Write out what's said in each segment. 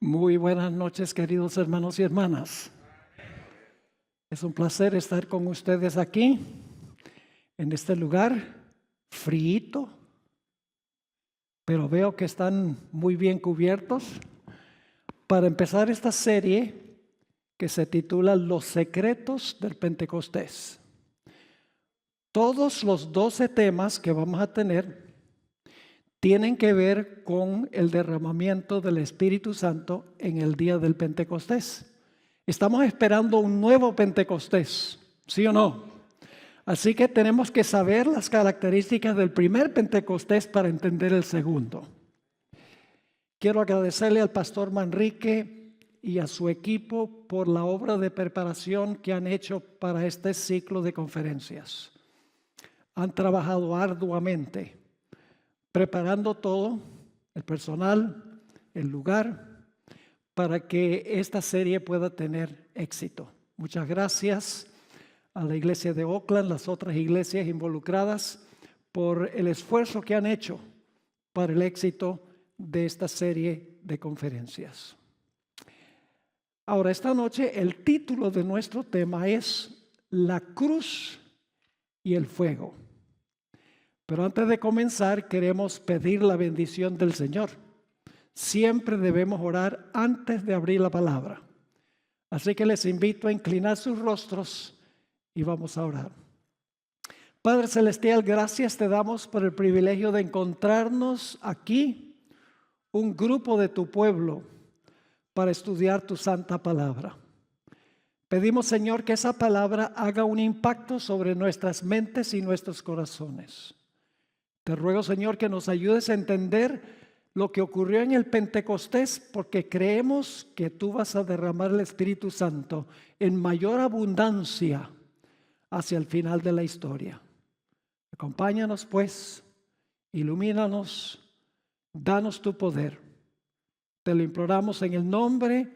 Muy buenas noches, queridos hermanos y hermanas. Es un placer estar con ustedes aquí, en este lugar frío, pero veo que están muy bien cubiertos para empezar esta serie que se titula Los secretos del Pentecostés. Todos los 12 temas que vamos a tener tienen que ver con el derramamiento del Espíritu Santo en el día del Pentecostés. Estamos esperando un nuevo Pentecostés, ¿sí o no? Así que tenemos que saber las características del primer Pentecostés para entender el segundo. Quiero agradecerle al pastor Manrique y a su equipo por la obra de preparación que han hecho para este ciclo de conferencias. Han trabajado arduamente, preparando todo, el personal, el lugar, para que esta serie pueda tener éxito. Muchas gracias a la iglesia de Oakland, las otras iglesias involucradas, por el esfuerzo que han hecho para el éxito de esta serie de conferencias. Ahora, esta noche el título de nuestro tema es La cruz y el fuego. Pero antes de comenzar, queremos pedir la bendición del Señor. Siempre debemos orar antes de abrir la palabra. Así que les invito a inclinar sus rostros y vamos a orar. Padre Celestial, gracias te damos por el privilegio de encontrarnos aquí, un grupo de tu pueblo, para estudiar tu santa palabra. Pedimos, Señor, que esa palabra haga un impacto sobre nuestras mentes y nuestros corazones. Te ruego, Señor, que nos ayudes a entender lo que ocurrió en el Pentecostés, porque creemos que tú vas a derramar el Espíritu Santo en mayor abundancia hacia el final de la historia. Acompáñanos, pues, ilumínanos, danos tu poder. Te lo imploramos en el nombre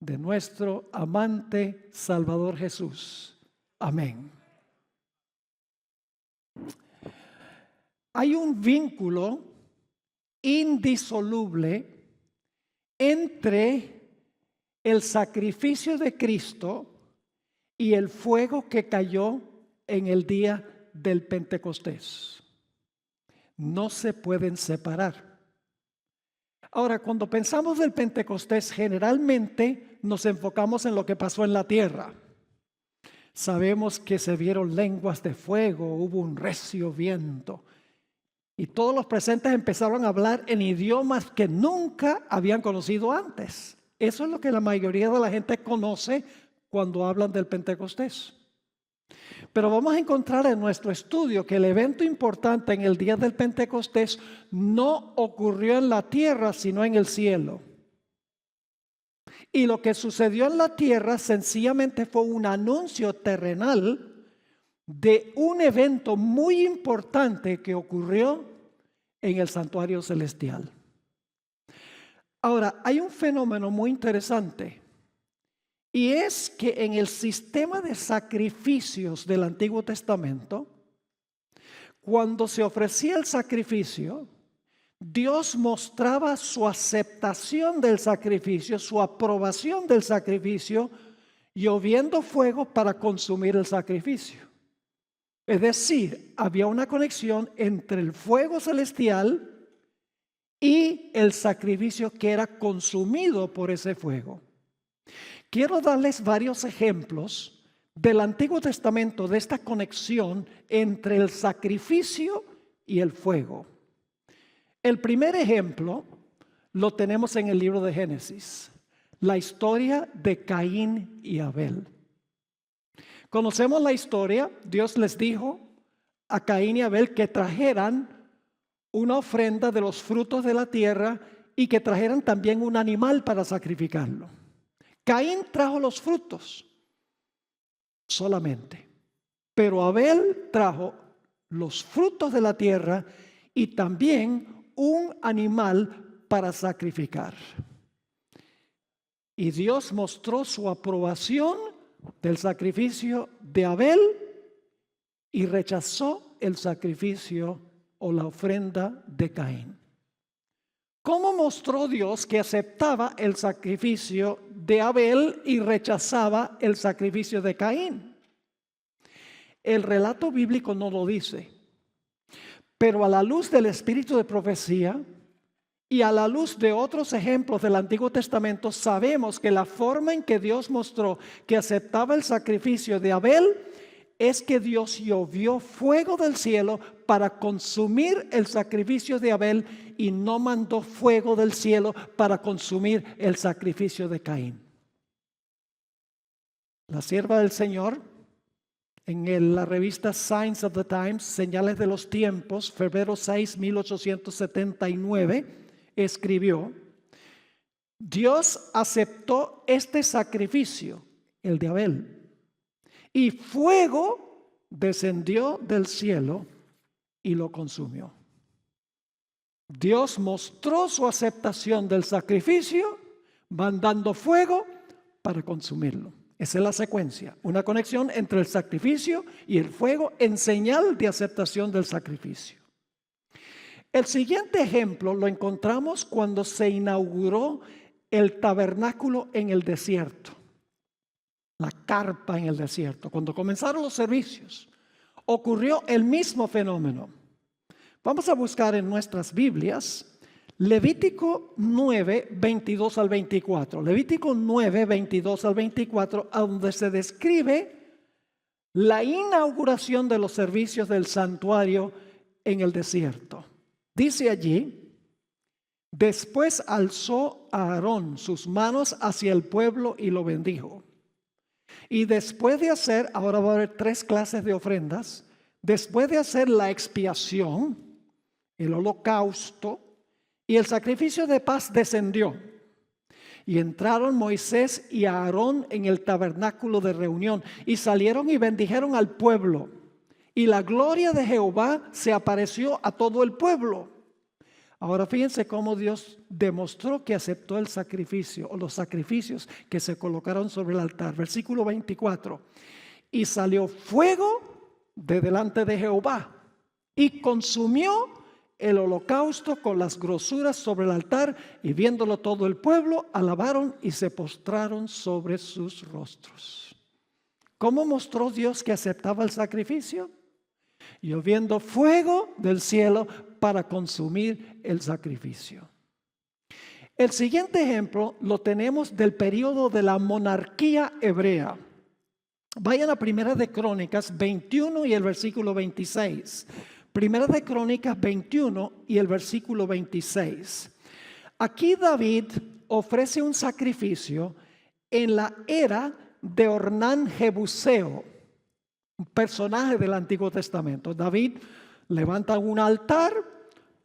de nuestro amante Salvador Jesús. Amén. Hay un vínculo indisoluble entre el sacrificio de Cristo y el fuego que cayó en el día del Pentecostés. No se pueden separar. Ahora, cuando pensamos del Pentecostés, generalmente nos enfocamos en lo que pasó en la tierra. Sabemos que se vieron lenguas de fuego, hubo un recio viento. Y todos los presentes empezaron a hablar en idiomas que nunca habían conocido antes. Eso es lo que la mayoría de la gente conoce cuando hablan del Pentecostés. Pero vamos a encontrar en nuestro estudio que el evento importante en el día del Pentecostés no ocurrió en la tierra, sino en el cielo. Y lo que sucedió en la tierra sencillamente fue un anuncio terrenal de un evento muy importante que ocurrió en el santuario celestial. Ahora, hay un fenómeno muy interesante, y es que en el sistema de sacrificios del Antiguo Testamento, cuando se ofrecía el sacrificio, Dios mostraba su aceptación del sacrificio, su aprobación del sacrificio, lloviendo fuego para consumir el sacrificio. Es decir, había una conexión entre el fuego celestial y el sacrificio que era consumido por ese fuego. Quiero darles varios ejemplos del Antiguo Testamento de esta conexión entre el sacrificio y el fuego. El primer ejemplo lo tenemos en el libro de Génesis, la historia de Caín y Abel. Conocemos la historia. Dios les dijo a Caín y Abel que trajeran una ofrenda de los frutos de la tierra y que trajeran también un animal para sacrificarlo. Caín trajo los frutos solamente, pero Abel trajo los frutos de la tierra y también un animal para sacrificar. Y Dios mostró su aprobación del sacrificio de Abel y rechazó el sacrificio o la ofrenda de Caín. ¿Cómo mostró Dios que aceptaba el sacrificio de Abel y rechazaba el sacrificio de Caín? El relato bíblico no lo dice, pero a la luz del espíritu de profecía y a la luz de otros ejemplos del Antiguo Testamento, sabemos que la forma en que Dios mostró que aceptaba el sacrificio de Abel es que Dios llovió fuego del cielo para consumir el sacrificio de Abel y no mandó fuego del cielo para consumir el sacrificio de Caín. La sierva del Señor, en la revista Signs of the Times, Señales de los Tiempos, febrero 6, 1879, escribió: Dios aceptó este sacrificio, el de Abel, y fuego descendió del cielo y lo consumió. Dios mostró su aceptación del sacrificio mandando fuego para consumirlo. Esa es la secuencia, una conexión entre el sacrificio y el fuego en señal de aceptación del sacrificio. El siguiente ejemplo lo encontramos cuando se inauguró el tabernáculo en el desierto, la carpa en el desierto. Cuando comenzaron los servicios, ocurrió el mismo fenómeno. Vamos a buscar en nuestras Biblias Levítico 9, 22 al 24. Levítico 9, 22 al 24, donde se describe la inauguración de los servicios del santuario en el desierto. Dice allí: después alzó a Aarón sus manos hacia el pueblo y lo bendijo. Y después de hacer, ahora va a haber 3 clases de ofrendas. Después de hacer la expiación, el holocausto y el sacrificio de paz, descendió. Y entraron Moisés y Aarón en el tabernáculo de reunión y salieron y bendijeron al pueblo. Y la gloria de Jehová se apareció a todo el pueblo. Ahora fíjense cómo Dios demostró que aceptó el sacrificio o los sacrificios que se colocaron sobre el altar. Versículo 24. Y salió fuego de delante de Jehová y consumió el holocausto con las grosuras sobre el altar, y viéndolo todo el pueblo, alabaron y se postraron sobre sus rostros. ¿Cómo mostró Dios que aceptaba el sacrificio? Lloviendo fuego del cielo para consumir el sacrificio. El siguiente ejemplo lo tenemos del periodo de la monarquía hebrea. Vayan a Primera de Crónicas 21 y el versículo 26. Primera de Crónicas 21 y el versículo 26. Aquí David ofrece un sacrificio en la era de Ornán Jebuseo, un personaje del Antiguo Testamento. David levanta un altar,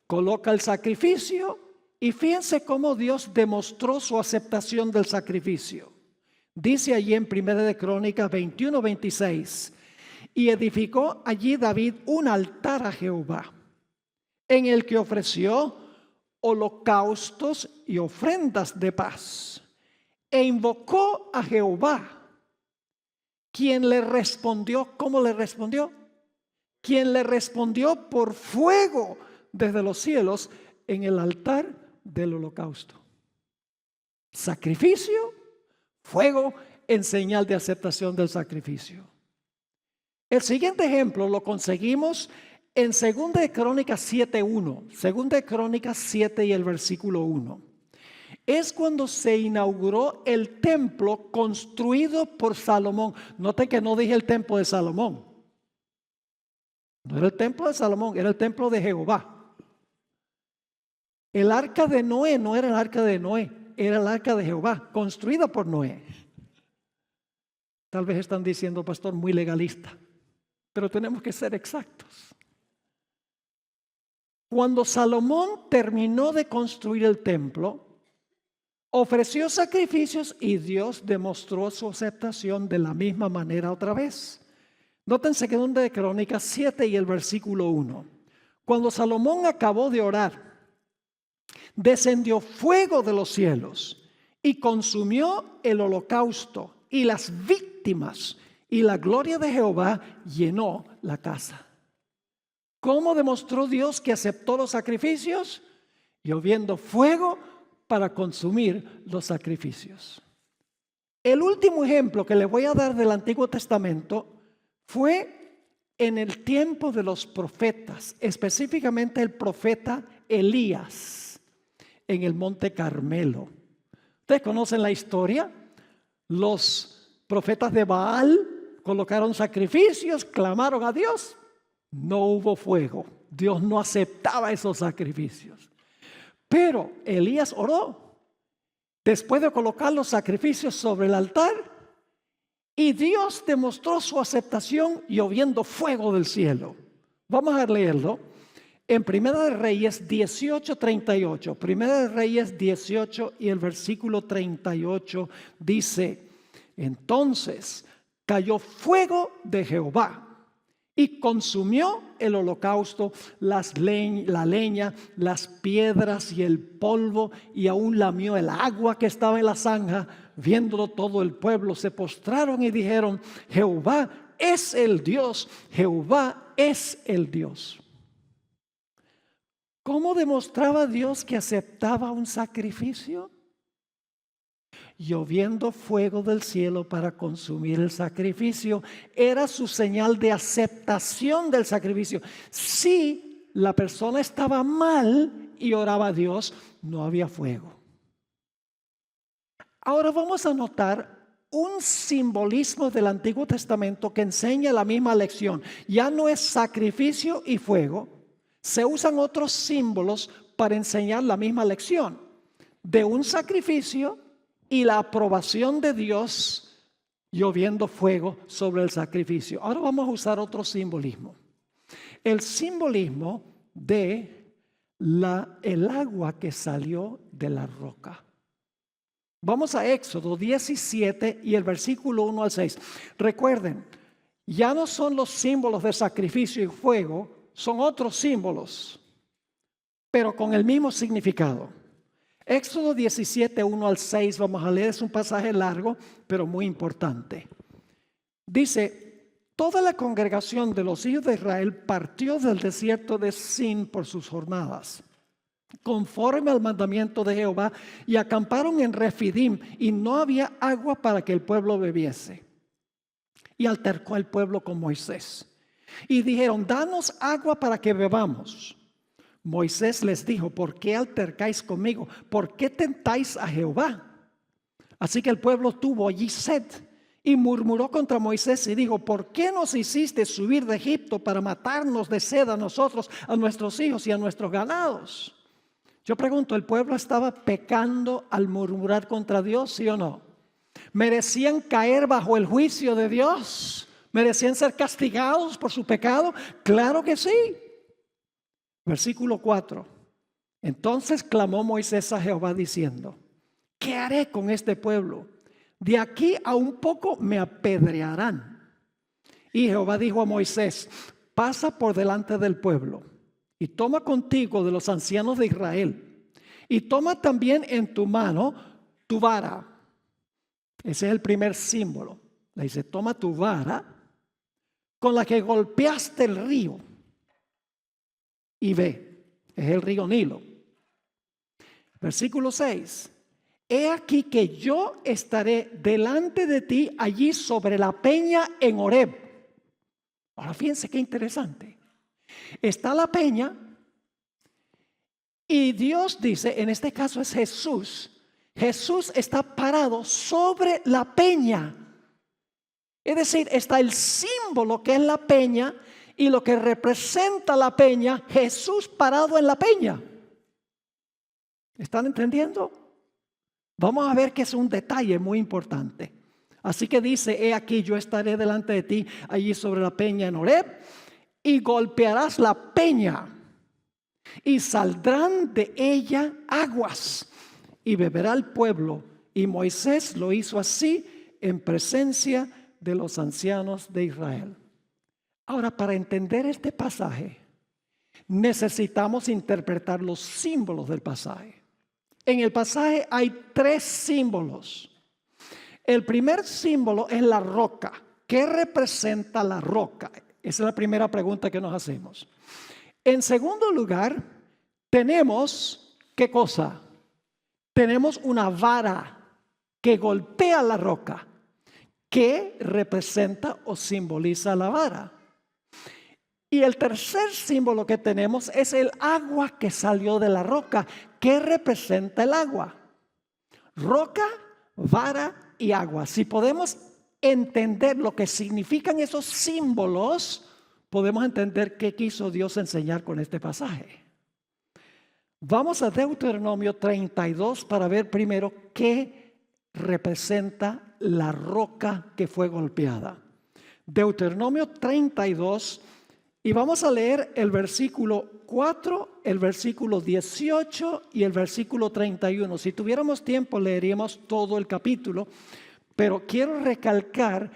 coloca el sacrificio y fíjense cómo Dios demostró su aceptación del sacrificio. Dice allí en Primera de Crónicas 21, 26: y edificó allí David un altar a Jehová, en el que ofreció holocaustos y ofrendas de paz, e invocó a Jehová, quien le respondió. ¿Cómo le respondió? Quien le respondió por fuego desde los cielos en el altar del holocausto. Sacrificio, fuego en señal de aceptación del sacrificio. El siguiente ejemplo lo conseguimos en 2 de Crónicas 7:1. 2 de Crónicas 7 y el versículo 1. Es cuando se inauguró el templo construido por Salomón. Noten que no dije el templo de Salomón. No era el templo de Salomón, era el templo de Jehová. El arca de Noé no era el arca de Noé, era el arca de Jehová, construida por Noé. Tal vez están diciendo, pastor, muy legalista, pero tenemos que ser exactos. Cuando Salomón terminó de construir el templo, ofreció sacrificios y Dios demostró su aceptación de la misma manera otra vez. Noten 2 de Crónicas 7 y el versículo 1. Cuando Salomón acabó de orar, descendió fuego de los cielos y consumió el holocausto y las víctimas, y la gloria de Jehová llenó la casa. ¿Cómo demostró Dios que aceptó los sacrificios? lloviendo fuego para consumir los sacrificios. El último ejemplo que le voy a dar del Antiguo Testamento fue en el tiempo de los profetas, específicamente el profeta Elías en el Monte Carmelo. Ustedes conocen la historia. Los profetas de Baal colocaron sacrificios, clamaron a Dios. No hubo fuego. Dios no aceptaba esos sacrificios. Pero Elías oró después de colocar los sacrificios sobre el altar, y Dios demostró su aceptación lloviendo fuego del cielo. Vamos a leerlo en Primera de Reyes 18:38. Primera de Reyes 18 y el versículo 38 dice: entonces cayó fuego de Jehová y consumió el holocausto, la leña, las piedras y el polvo, y aún lamió el agua que estaba en la zanja. Viéndolo todo el pueblo, se postraron y dijeron: Jehová es el Dios, Jehová es el Dios. ¿Cómo demostraba Dios que aceptaba un sacrificio? Lloviendo fuego del cielo para consumir el sacrificio. Era su señal de aceptación del sacrificio. Si la persona estaba mal y oraba a Dios, no había fuego. Ahora vamos a notar un simbolismo del Antiguo Testamento que enseña la misma lección. Ya no es sacrificio y fuego. Se usan otros símbolos para enseñar la misma lección de un sacrificio y la aprobación de Dios lloviendo fuego sobre el sacrificio. Ahora vamos a usar otro simbolismo. El simbolismo de el agua que salió de la roca. Vamos a Éxodo 17 y el versículo 1 al 6. Recuerden, ya no son los símbolos de sacrificio y fuego, son otros símbolos, pero con el mismo significado. Éxodo 17, 1 al 6, vamos a leer, es un pasaje largo, pero muy importante. Dice: toda la congregación de los hijos de Israel partió del desierto de Sin por sus jornadas, conforme al mandamiento de Jehová, y acamparon en Refidim, y no había agua para que el pueblo bebiese. Y altercó el pueblo con Moisés, y dijeron: danos agua para que bebamos. Moisés les dijo: ¿por qué altercáis conmigo? ¿Por qué tentáis a Jehová? Así que el pueblo tuvo allí sed y murmuró contra Moisés y dijo: ¿por qué nos hiciste subir de Egipto para matarnos de sed a nosotros, a nuestros hijos y a nuestros ganados? Yo pregunto, ¿el pueblo estaba pecando al murmurar contra Dios, sí o no? ¿Merecían caer bajo el juicio de Dios? ¿Merecían ser castigados por su pecado? Claro que sí. Versículo 4. Entonces clamó Moisés a Jehová diciendo: ¿qué haré con este pueblo? De aquí a un poco me apedrearán. Y Jehová dijo a Moisés: pasa por delante del pueblo y toma contigo de los ancianos de Israel, y toma también en tu mano tu vara. Ese es el primer símbolo. Le dice: toma tu vara con la que golpeaste el río y ve. Es el río Nilo. Versículo 6. He aquí que yo estaré delante de ti allí sobre la peña en Horeb. Ahora fíjense qué interesante. Está la peña y Dios dice, en este caso es Jesús. Jesús está parado sobre la peña. Es decir, está el símbolo que es la peña y lo que representa la peña, Jesús parado en la peña. ¿Están entendiendo? Vamos a ver que es un detalle muy importante. Así que dice: he aquí yo estaré delante de ti allí sobre la peña en Horeb, y golpearás la peña y saldrán de ella aguas y beberá el pueblo. Y Moisés lo hizo así en presencia de los ancianos de Israel. Ahora, para entender este pasaje, necesitamos interpretar los símbolos del pasaje. En el pasaje hay 3 símbolos. El primer símbolo es la roca. ¿Qué representa la roca? Esa es la primera pregunta que nos hacemos. En segundo lugar, tenemos ¿qué cosa? Tenemos una vara que golpea la roca, que representa o simboliza la vara. Y el tercer símbolo que tenemos es el agua que salió de la roca. ¿Qué representa el agua? Roca, vara y agua. Si podemos entender lo que significan esos símbolos, podemos entender qué quiso Dios enseñar con este pasaje. Vamos a Deuteronomio 32 para ver primero qué representa la roca que fue golpeada. Deuteronomio 32, y vamos a leer el versículo 4, el versículo 18 y el versículo 31. Si tuviéramos tiempo leeríamos todo el capítulo, pero quiero recalcar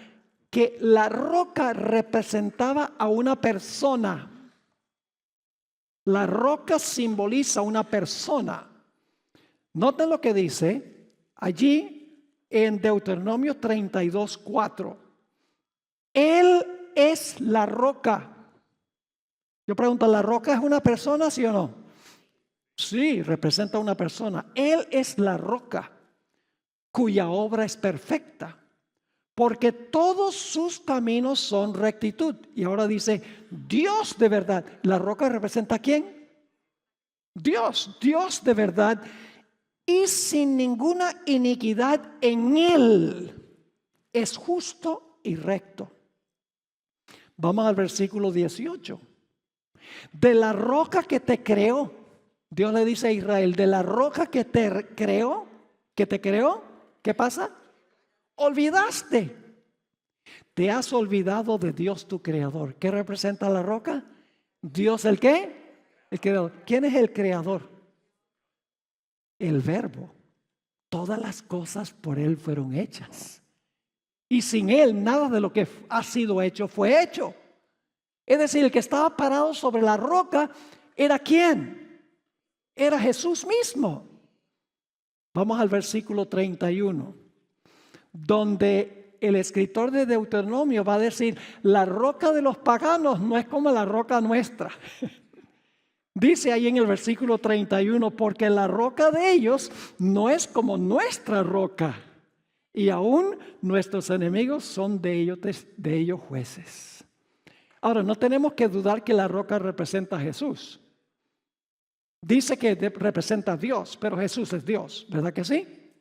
que la roca representaba a una persona. La roca simboliza una persona. Noten lo que dice allí en Deuteronomio 32, 4. Él es la roca. Yo pregunto, ¿la roca es una persona, sí o no? Sí, representa a una persona. Él es la roca cuya obra es perfecta, porque todos sus caminos son rectitud. Y ahora dice, Dios de verdad. ¿La roca representa a quién? Dios, Dios de verdad. Y sin ninguna iniquidad en él. Es justo y recto. Vamos al versículo 18. De la roca que te creó, Dios le dice a Israel, de la roca que te creó, ¿qué pasa? Olvidaste. Te has olvidado de Dios tu creador. ¿Qué representa la roca? Dios, ¿el qué? El creador. ¿Quién es el creador? El verbo. Todas las cosas por él fueron hechas. Y sin él nada de lo que ha sido hecho fue hecho. Es decir, el que estaba parado sobre la roca era ¿quién? Era Jesús mismo. Vamos al versículo 31, donde el escritor de Deuteronomio va a decir, la roca de los paganos no es como la roca nuestra. Dice ahí en el versículo 31, porque la roca de ellos no es como nuestra roca, y aún nuestros enemigos son de ellos jueces. Ahora, no tenemos que dudar que la roca representa a Jesús. Dice que representa a Dios, pero Jesús es Dios, ¿verdad que sí?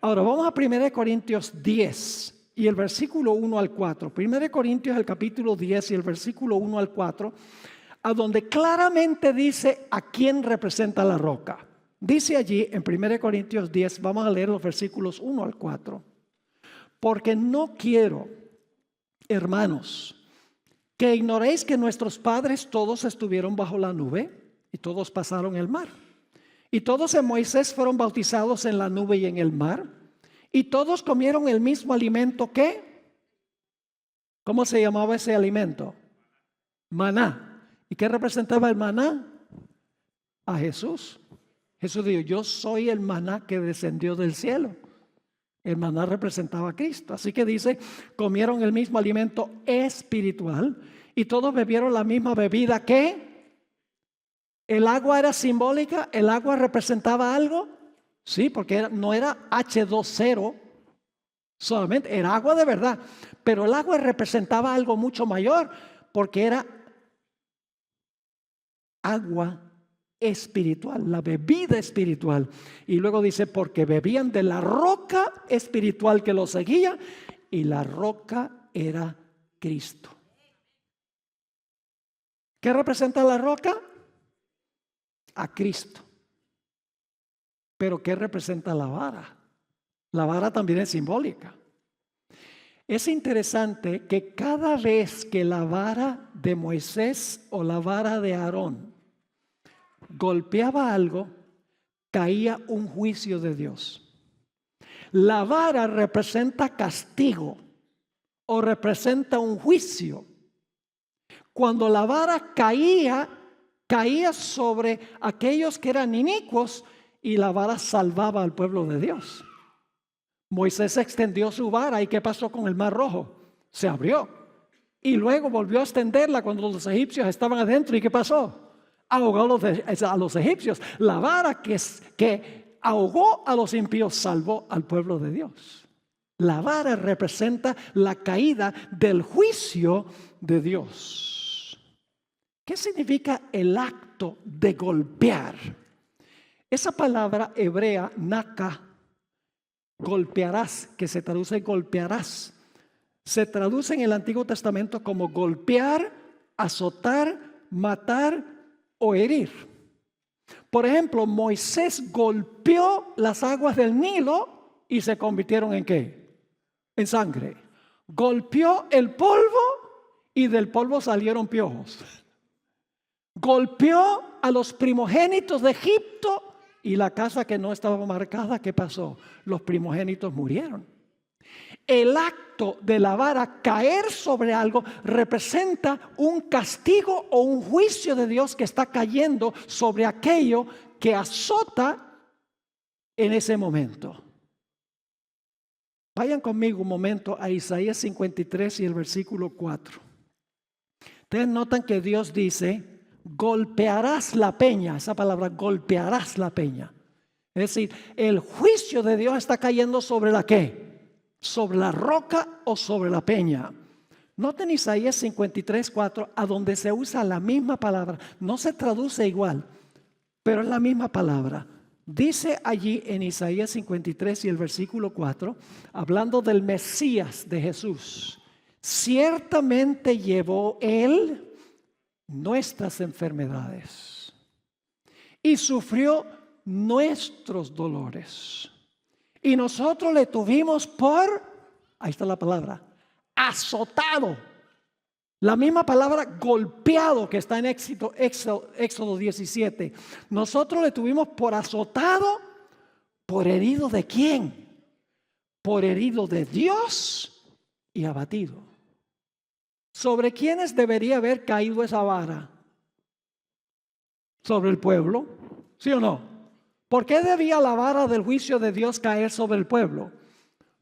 Ahora, vamos a 1 Corintios 10 y el versículo 1 al 4. 1 Corintios, el capítulo 10 y el versículo 1 al 4, a donde claramente dice a quién representa la roca. Dice allí en 1 Corintios 10, vamos a leer los versículos 1 al 4. Porque no quiero, hermanos, que ignoréis que nuestros padres todos estuvieron bajo la nube y todos pasaron el mar. Y todos en Moisés fueron bautizados en la nube y en el mar. Y todos comieron el mismo alimento que, ¿cómo se llamaba ese alimento? Maná. ¿Y qué representaba el maná? A Jesús. Jesús dijo, yo soy el maná que descendió del cielo. El maná representaba a Cristo. Así que dice, comieron el mismo alimento espiritual y todos bebieron la misma bebida que el agua era simbólica. El agua representaba algo. Sí, porque no era H2O solamente, era agua de verdad. Pero el agua representaba algo mucho mayor porque era agua espiritual, la bebida espiritual. Y luego dice, porque bebían de la roca espiritual que los seguía, y la roca era Cristo. ¿Qué representa la roca? A Cristo. Pero ¿qué representa la vara? La vara también es simbólica. Es interesante que cada vez que la vara de Moisés o la vara de Aarón golpeaba algo, caía un juicio de Dios. La vara representa castigo o representa un juicio. Cuando la vara caía sobre aquellos que eran inicuos y la vara salvaba al pueblo de Dios. Moisés extendió su vara y ¿qué pasó con el Mar Rojo? Se abrió y luego volvió a extenderla cuando los egipcios estaban adentro. ¿Y qué pasó? ahogó a los egipcios. La vara que ahogó a los impíos salvó al pueblo de Dios. La vara representa la caída del juicio de Dios. ¿Qué significa el acto de golpear? Esa palabra hebrea, naka, golpearás, que se traduce golpearás, se traduce en el Antiguo Testamento como golpear, azotar, matar o herir. Por ejemplo, Moisés golpeó las aguas del Nilo y se convirtieron ¿en qué? En sangre. Golpeó el polvo y del polvo salieron piojos. Golpeó a los primogénitos de Egipto y la casa que no estaba marcada, ¿qué pasó? Los primogénitos murieron. El acto de la vara caer sobre algo representa un castigo o un juicio de Dios que está cayendo sobre aquello que azota en ese momento. Vayan conmigo un momento a Isaías 53 y el versículo 4. Ustedes notan que Dios dice, golpearás la peña. Esa palabra, golpearás la peña. Es decir, el juicio de Dios está cayendo sobre la ¿qué? Sobre la roca o sobre la peña. Noten Isaías 53, 4, a donde se usa la misma palabra. No se traduce igual, pero es la misma palabra. Dice allí en Isaías 53 y el versículo 4, hablando del Mesías de Jesús: ciertamente llevó Él nuestras enfermedades y sufrió nuestros dolores. Y nosotros le tuvimos por, ahí está la palabra, azotado. La misma palabra golpeado que está en Éxodo 17. Nosotros le tuvimos por azotado, por herido de quién? Por herido de Dios y abatido. ¿Sobre quiénes debería haber caído esa vara? ¿Sobre el pueblo? ¿Sí o no? ¿Por qué debía la vara del juicio de Dios caer sobre el pueblo?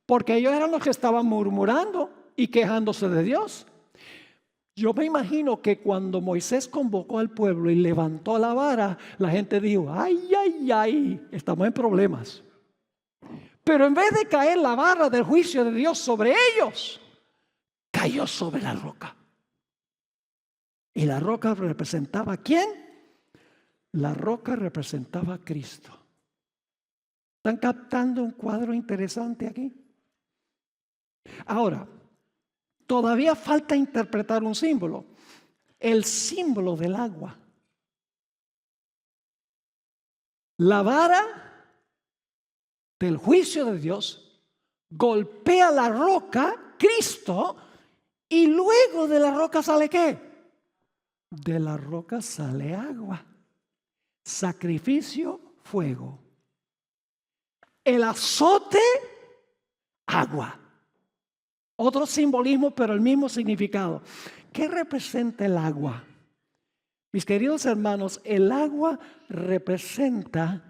Porque ellos eran los que estaban murmurando y quejándose de Dios. Yo me imagino que cuando Moisés convocó al pueblo y levantó la vara, la gente dijo, ay, ay, ay, estamos en problemas. Pero en vez de caer la vara del juicio de Dios sobre ellos, cayó sobre la roca. ¿Y la roca representaba a quién? La roca representaba a Cristo. ¿Están captando un cuadro interesante aquí? Ahora, todavía falta interpretar un símbolo. El símbolo del agua. La vara del juicio de Dios golpea la roca, Cristo, y luego de la roca sale ¿qué? De la roca sale agua. Sacrificio, fuego. El azote, agua. Otro simbolismo, pero el mismo significado. ¿Qué representa el agua? Mis queridos hermanos, el agua representa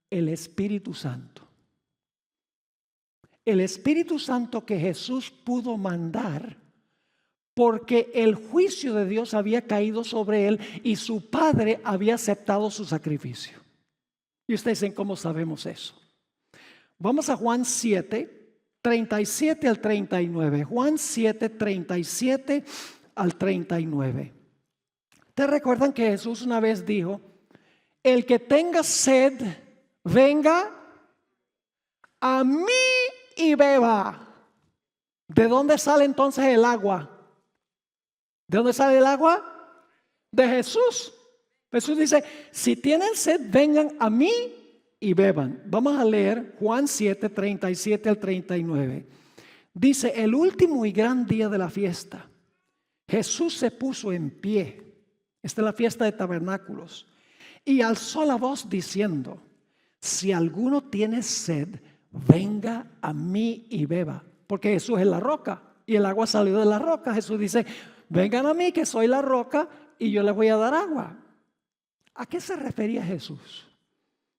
el Espíritu Santo. El Espíritu Santo que Jesús pudo mandar porque el juicio de Dios había caído sobre él y su Padre había aceptado su sacrificio. Y ustedes dicen, ¿cómo sabemos eso? Vamos a Juan 7, 37 al 39. Juan 7, 37 al 39. ¿Ustedes recuerdan que Jesús una vez dijo, el que tenga sed, venga a mí y beba? ¿De dónde sale entonces el agua? ¿De dónde sale el agua? De Jesús. Jesús dice, si tienen sed, vengan a mí y beban. Vamos a leer Juan 7, 37 al 39. Dice, el último y gran día de la fiesta, Jesús se puso en pie. Esta es la fiesta de tabernáculos. Y alzó la voz diciendo, si alguno tiene sed, venga a mí y beba. Porque Jesús es la roca y el agua salió de la roca. Jesús dice, vengan a mí que soy la roca y yo les voy a dar agua. ¿A qué se refería Jesús?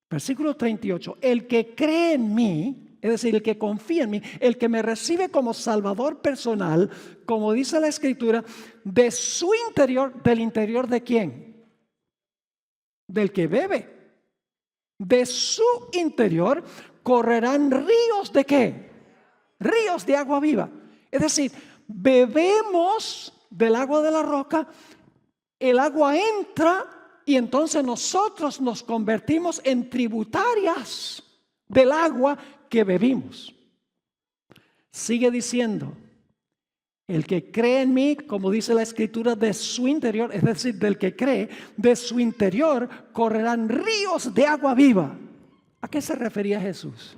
Versículo 38. El que cree en mí, es decir, el que confía en mí, el que me recibe como Salvador personal, como dice la Escritura, de su interior, del interior de ¿quién? del que bebe. De su interior correrán ríos ¿de qué? Ríos de agua viva. Es decir, bebemos del agua de la roca, el agua entra y entonces nosotros nos convertimos en tributarias del agua que bebimos. Sigue diciendo, el que cree en mí, como dice la escritura, de su interior, es decir, del que cree, de su interior correrán ríos de agua viva. ¿A qué se refería Jesús?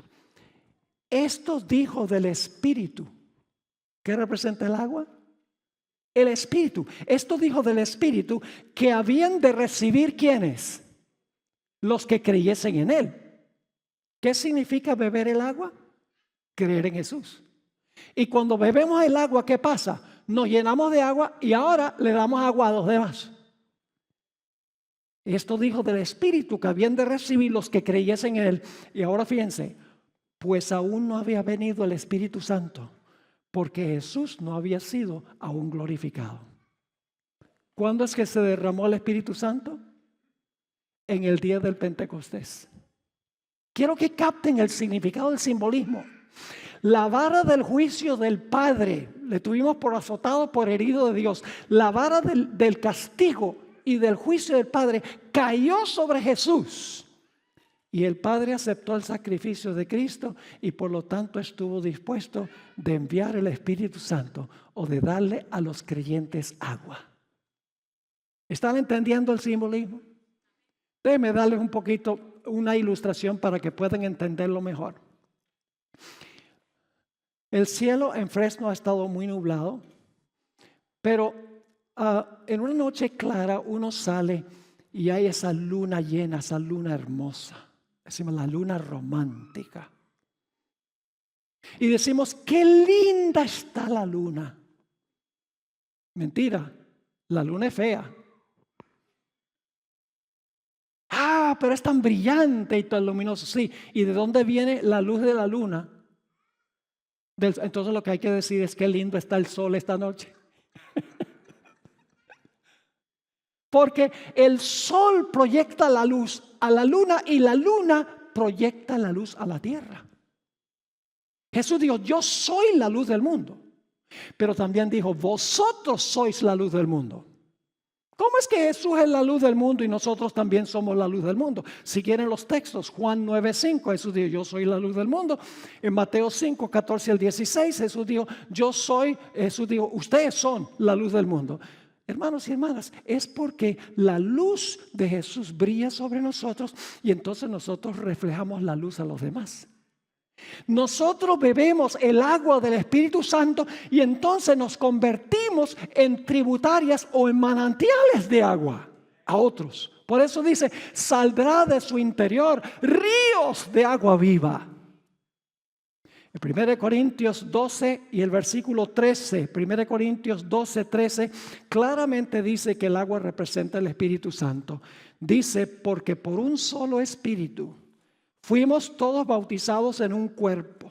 Esto dijo del Espíritu. ¿Qué representa el agua? El Espíritu. Esto dijo del Espíritu que habían de recibir ¿quiénes? Los que creyesen en Él. ¿Qué significa beber el agua? Creer en Jesús. Y cuando bebemos el agua, ¿qué pasa? Nos llenamos de agua y ahora le damos agua a los demás. Esto dijo del Espíritu que habían de recibir los que creyesen en Él. Y ahora fíjense, pues aún no había venido el Espíritu Santo, porque Jesús no había sido aún glorificado. ¿Cuándo es que se derramó el Espíritu Santo? En el día del Pentecostés. Quiero que capten el significado del simbolismo. La vara del juicio del Padre, le tuvimos por azotado, por herido de Dios. La vara del castigo y del juicio del Padre cayó sobre Jesús. Y el Padre aceptó el sacrificio de Cristo y por lo tanto estuvo dispuesto de enviar el Espíritu Santo o de darle a los creyentes agua. ¿Están entendiendo el simbolismo? Déjenme darles un poquito, una ilustración para que puedan entenderlo mejor. El cielo en Fresno ha estado muy nublado, pero en una noche clara uno sale y hay esa luna llena, esa luna hermosa. Decimos la luna romántica. Y decimos, qué linda está la luna. Mentira, la luna es fea. Pero es tan brillante y tan luminoso. Sí, ¿y de dónde viene la luz de la luna? Entonces lo que hay que decir es qué lindo está el sol esta noche. Porque el sol proyecta la luz a la luna y la luna proyecta la luz a la tierra. Jesús dijo, yo soy la luz del mundo. Pero también dijo, vosotros sois la luz del mundo. ¿Cómo es que Jesús es la luz del mundo y nosotros también somos la luz del mundo? Si quieren los textos, Juan 9:5, Jesús dijo, yo soy la luz del mundo. En Mateo 5:14 al 16, Jesús dijo, ustedes son la luz del mundo. Hermanos y hermanas, es porque la luz de Jesús brilla sobre nosotros y entonces nosotros reflejamos la luz a los demás. Nosotros bebemos el agua del Espíritu Santo y entonces nos convertimos en tributarias o en manantiales de agua a otros. Por eso dice, saldrá de su interior ríos de agua viva. En 1 Corintios 12 y el versículo 13, 1 Corintios 12, 13, claramente dice que el agua representa el Espíritu Santo. Dice, porque por un solo Espíritu fuimos todos bautizados en un cuerpo,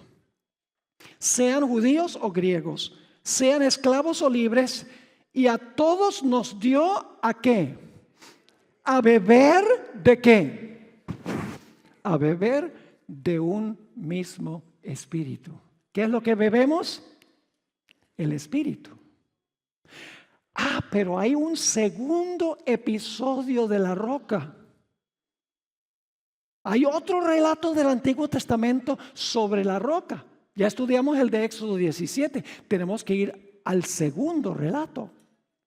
sean judíos o griegos, sean esclavos o libres, y a todos nos dio ¿a qué? A beber ¿de qué? A beber de un mismo Espíritu. ¿Qué es lo que bebemos? El Espíritu. Pero hay un segundo episodio de la roca. Hay otro relato del Antiguo Testamento sobre la roca. Ya estudiamos el de Éxodo 17. Tenemos que ir al segundo relato.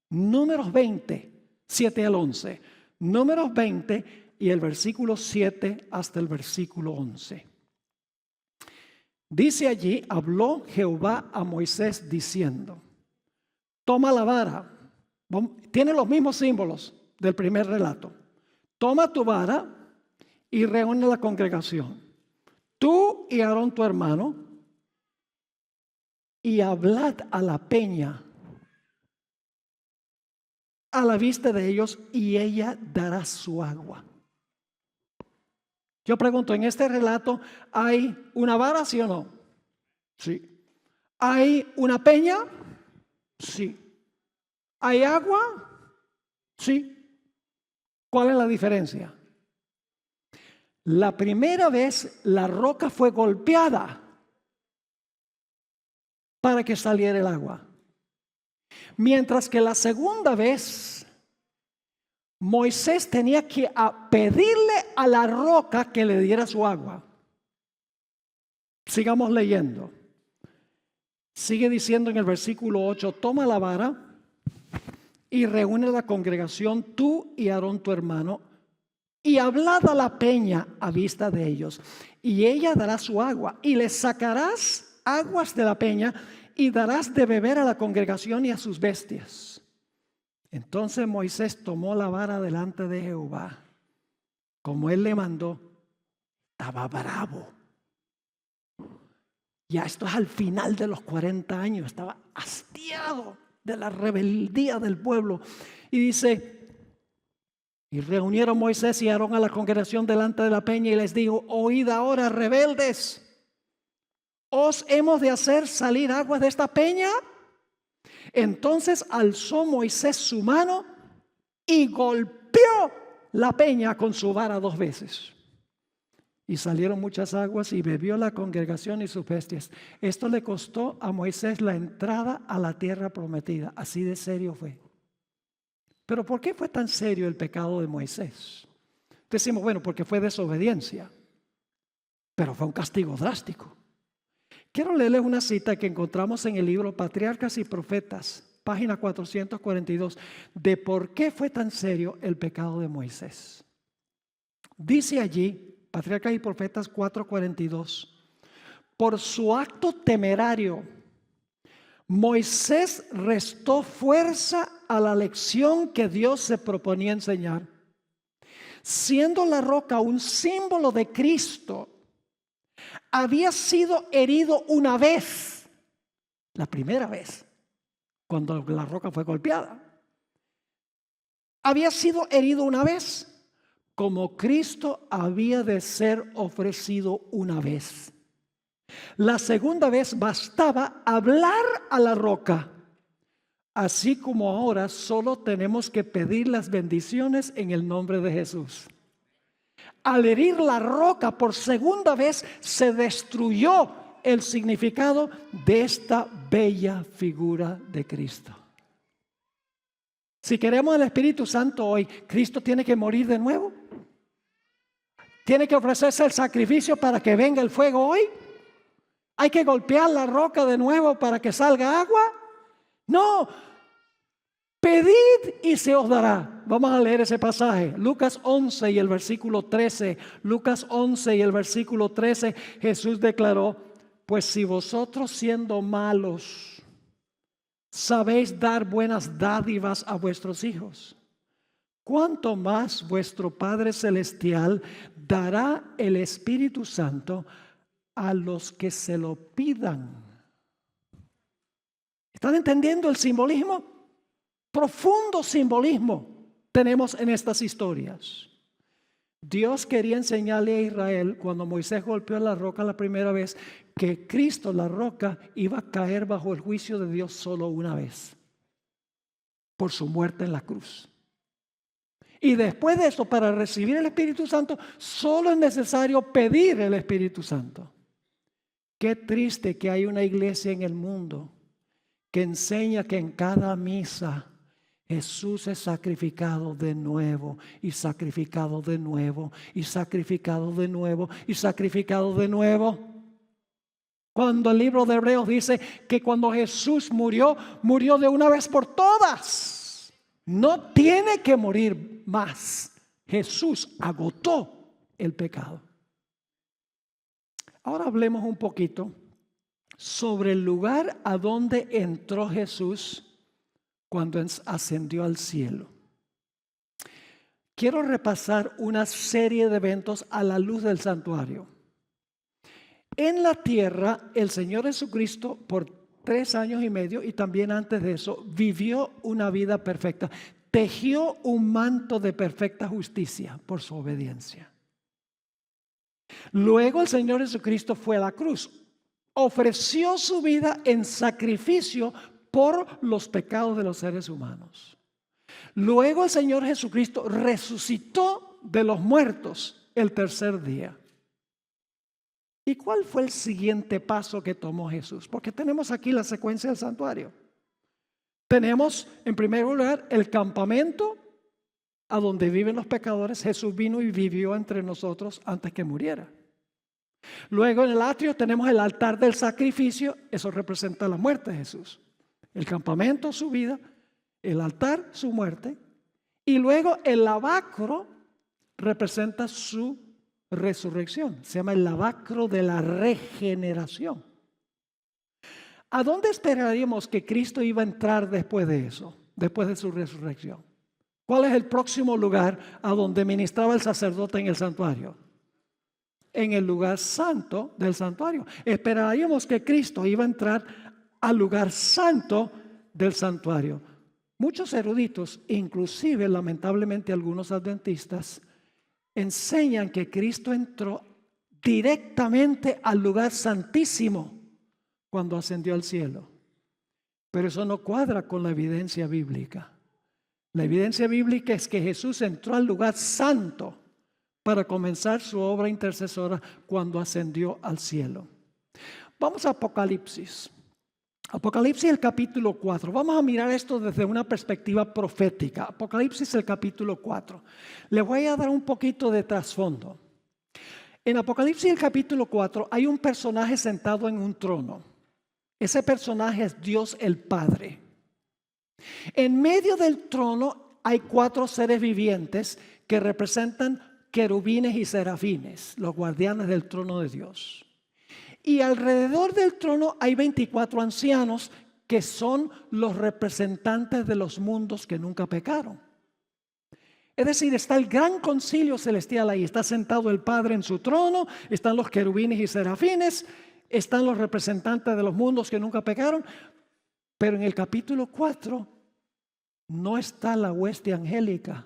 Números 20, 7 al 11. Números 20 y el versículo 7 hasta el versículo 11. Dice allí, habló Jehová a Moisés diciendo, toma la vara. Tiene los mismos símbolos del primer relato. Toma tu vara y reúne la congregación, tú y Aarón tu hermano, y hablad a la peña a la vista de ellos, y ella dará su agua. Yo pregunto, ¿en este relato hay una vara, sí o no? Sí. ¿Hay una peña? Sí. ¿Hay agua? Sí. ¿Cuál es la diferencia? La primera vez la roca fue golpeada para que saliera el agua. Mientras que la segunda vez, Moisés tenía que pedirle a la roca que le diera su agua. Sigamos leyendo. Sigue diciendo en el versículo 8, toma la vara y reúne la congregación, tú y Aarón tu hermano, y hablad a la peña a vista de ellos, y ella dará su agua, y le sacarás aguas de la peña, y darás de beber a la congregación y a sus bestias. Entonces Moisés tomó la vara delante de Jehová, como él le mandó. Estaba bravo. Ya esto es al final de los 40 años. Estaba hastiado de la rebeldía del pueblo. Y dice, y reunieron Moisés y Aarón a la congregación delante de la peña y les dijo, oíd ahora, rebeldes, ¿os hemos de hacer salir aguas de esta peña? Entonces alzó Moisés su mano y golpeó la peña con su vara 2 veces. Y salieron muchas aguas y bebió la congregación y sus bestias. Esto le costó a Moisés la entrada a la tierra prometida. Así de serio fue. Pero ¿por qué fue tan serio el pecado de Moisés? Decimos, bueno, porque fue desobediencia. Pero fue un castigo drástico. Quiero leerles una cita que encontramos en el libro Patriarcas y Profetas, página 442, de por qué fue tan serio el pecado de Moisés. Dice allí, Patriarcas y Profetas 4:42, por su acto temerario, Moisés restó fuerza a la lección que Dios se proponía enseñar. Siendo la roca un símbolo de Cristo, había sido herido una vez, la primera vez, cuando la roca fue golpeada. Había sido herido una vez, como Cristo había de ser ofrecido una vez. La segunda vez bastaba hablar a la roca, así como ahora solo tenemos que pedir las bendiciones en el nombre de Jesús. Al herir la roca por segunda vez se destruyó el significado de esta bella figura de Cristo. Si queremos el Espíritu Santo hoy, ¿Cristo tiene que morir de nuevo? ¿Tiene que ofrecerse el sacrificio para que venga el fuego hoy? ¿Hay que golpear la roca de nuevo para que salga agua? No. Pedid y se os dará. Vamos a leer ese pasaje. Lucas 11 y el versículo 13. Lucas 11 y el versículo 13. Jesús declaró, pues si vosotros siendo malos sabéis dar buenas dádivas a vuestros hijos, ¿cuánto más vuestro Padre Celestial dará el Espíritu Santo a los que se lo pidan? ¿Están entendiendo el simbolismo? Profundo simbolismo tenemos en estas historias. Dios quería enseñarle a Israel, cuando Moisés golpeó la roca la primera vez, que Cristo, la roca, iba a caer bajo el juicio de Dios solo una vez, por su muerte en la cruz. Y después de eso, para recibir el Espíritu Santo, solo es necesario pedir el Espíritu Santo. Qué triste que hay una iglesia en el mundo que enseña que en cada misa Jesús es sacrificado de nuevo y sacrificado de nuevo y sacrificado de nuevo y sacrificado de nuevo. Cuando el libro de Hebreos dice que cuando Jesús murió, murió de una vez por todas. No tiene que morir más. Jesús agotó el pecado. Ahora hablemos un poquito sobre el lugar a donde entró Jesús cuando ascendió al cielo. Quiero repasar una serie de eventos a la luz del santuario. En la tierra, el Señor Jesucristo por 3 años y medio y también antes de eso, vivió una vida perfecta. Tejió un manto de perfecta justicia por su obediencia. Luego el Señor Jesucristo fue a la cruz. Ofreció su vida en sacrificio por los pecados de los seres humanos. Luego el Señor Jesucristo resucitó de los muertos el tercer día. ¿Y cuál fue el siguiente paso que tomó Jesús? Porque tenemos aquí la secuencia del santuario. Tenemos en primer lugar el campamento a donde viven los pecadores. Jesús vino y vivió entre nosotros antes que muriera. Luego en el atrio tenemos el altar del sacrificio. Eso representa la muerte de Jesús. El campamento, su vida. El altar, su muerte. Y luego el lavacro representa su resurrección. Se llama el lavacro de la regeneración. ¿A dónde esperaríamos que Cristo iba a entrar después de eso? Después de su resurrección. ¿Cuál es el próximo lugar a donde ministraba el sacerdote en el santuario? En el lugar santo del santuario. Esperaríamos que Cristo iba a entrar al lugar santo del santuario. Muchos eruditos, inclusive lamentablemente algunos adventistas, enseñan que Cristo entró directamente al lugar santísimo cuando ascendió al cielo. Pero eso no cuadra con la evidencia bíblica. La evidencia bíblica es que Jesús entró al lugar santo para comenzar su obra intercesora cuando ascendió al cielo. Vamos a Apocalipsis. Apocalipsis el capítulo 4. Vamos a mirar esto desde una perspectiva profética. Apocalipsis el capítulo 4. Les voy a dar un poquito de trasfondo. En Apocalipsis el capítulo 4 hay un personaje sentado en un trono. Ese personaje es Dios el Padre. En medio del trono hay 4 seres vivientes que representan querubines y serafines, los guardianes del trono de Dios. Y alrededor del trono hay 24 ancianos que son los representantes de los mundos que nunca pecaron. Es decir, está el gran concilio celestial ahí, está sentado el Padre en su trono, están los querubines y serafines, están los representantes de los mundos que nunca pecaron, pero en el capítulo 4 no está la hueste angélica.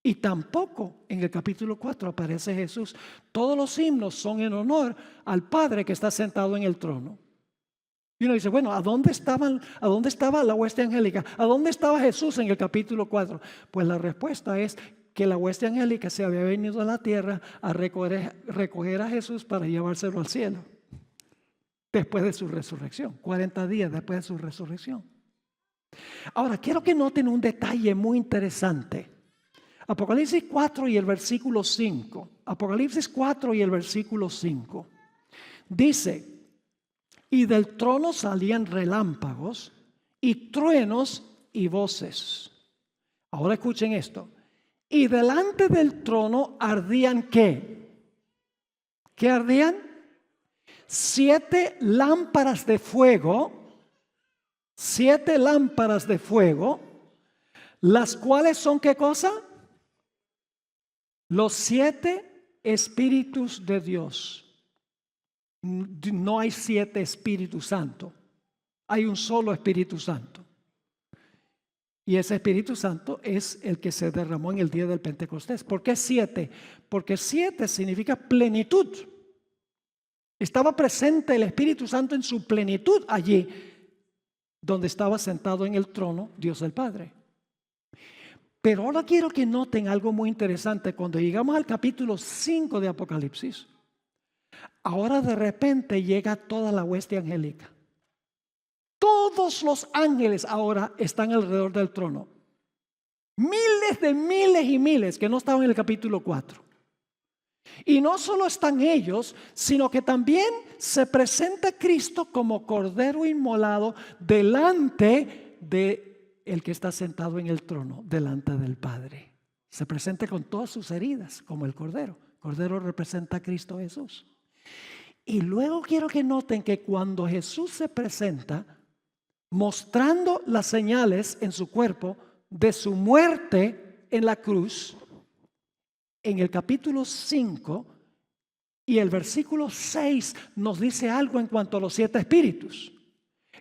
Y tampoco en el capítulo 4 aparece Jesús. Todos los himnos son en honor al Padre que está sentado en el trono. Y uno dice, bueno, ¿a dónde estaba la hueste angélica? ¿A dónde estaba Jesús en el capítulo 4? Pues la respuesta es que la hueste angélica se había venido a la tierra a recoger a Jesús para llevárselo al cielo. Después de su resurrección, 40 días después de su resurrección. Ahora, quiero que noten un detalle muy interesante. Apocalipsis 4 y el versículo 5. Apocalipsis 4 y el versículo 5. Dice, y del trono salían relámpagos y truenos y voces. Ahora escuchen esto. Y delante del trono ardían ¿qué? ¿Qué ardían? 7 lámparas de fuego. 7 lámparas de fuego. Las cuales son ¿qué cosa? Los 7 espíritus de Dios. No hay 7 Espíritus Santos. Hay un solo Espíritu Santo. Y ese Espíritu Santo es el que se derramó en el día del Pentecostés. ¿Por qué 7? Porque 7 significa plenitud. Estaba presente el Espíritu Santo en su plenitud allí, donde estaba sentado en el trono Dios el Padre. Pero ahora quiero que noten algo muy interesante. Cuando llegamos al capítulo 5 de Apocalipsis, ahora de repente llega toda la hueste angélica. Todos los ángeles ahora están alrededor del trono. Miles de miles y miles que no estaban en el capítulo 4. Y no solo están ellos, sino que también se presenta Cristo como Cordero inmolado delante de el que está sentado en el trono, delante del Padre. Se presenta con todas sus heridas, como el Cordero. El Cordero representa a Cristo Jesús. Y luego quiero que noten que cuando Jesús se presenta, mostrando las señales en su cuerpo de su muerte en la cruz, en el capítulo 5 y el versículo 6 nos dice algo en cuanto a los 7 espíritus.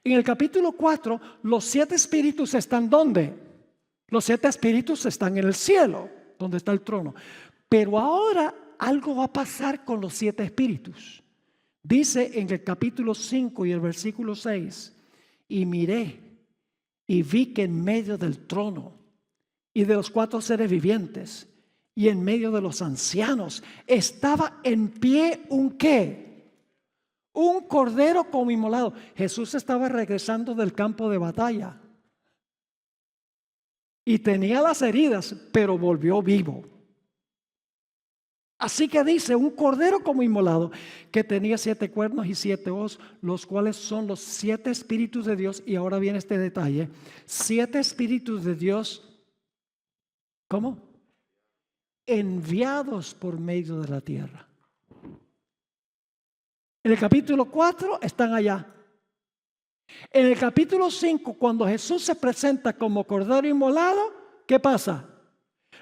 En el capítulo 4, los 7 espíritus están ¿dónde? Los 7 espíritus están en el cielo, donde está el trono. Pero ahora algo va a pasar con los 7 espíritus. Dice en el capítulo 5 y el versículo 6, y miré y vi que en medio del trono y de los 4 seres vivientes y en medio de los ancianos estaba en pie un ¿qué? Un cordero como inmolado. Jesús estaba regresando del campo de batalla y tenía las heridas, pero volvió vivo. Así que dice, un cordero como inmolado, que tenía 7 cuernos y 7 ojos, los cuales son los 7 espíritus de Dios. Y ahora viene este detalle: 7 espíritus de Dios, ¿cómo? Enviados por medio de la tierra. En el capítulo 4 están allá. En el capítulo 5, cuando Jesús se presenta como cordero inmolado, ¿qué pasa?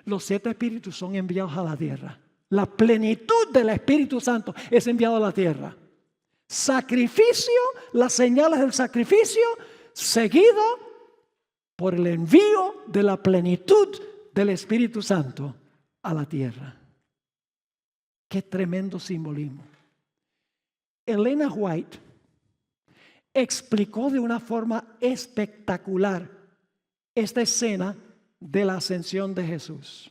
Los 7 espíritus son enviados a la tierra. La plenitud del Espíritu Santo es enviado a la tierra. Sacrificio, las señales del sacrificio, seguido por el envío de la plenitud del Espíritu Santo a la tierra. Qué tremendo simbolismo. Elena White explicó de una forma espectacular esta escena de la ascensión de Jesús.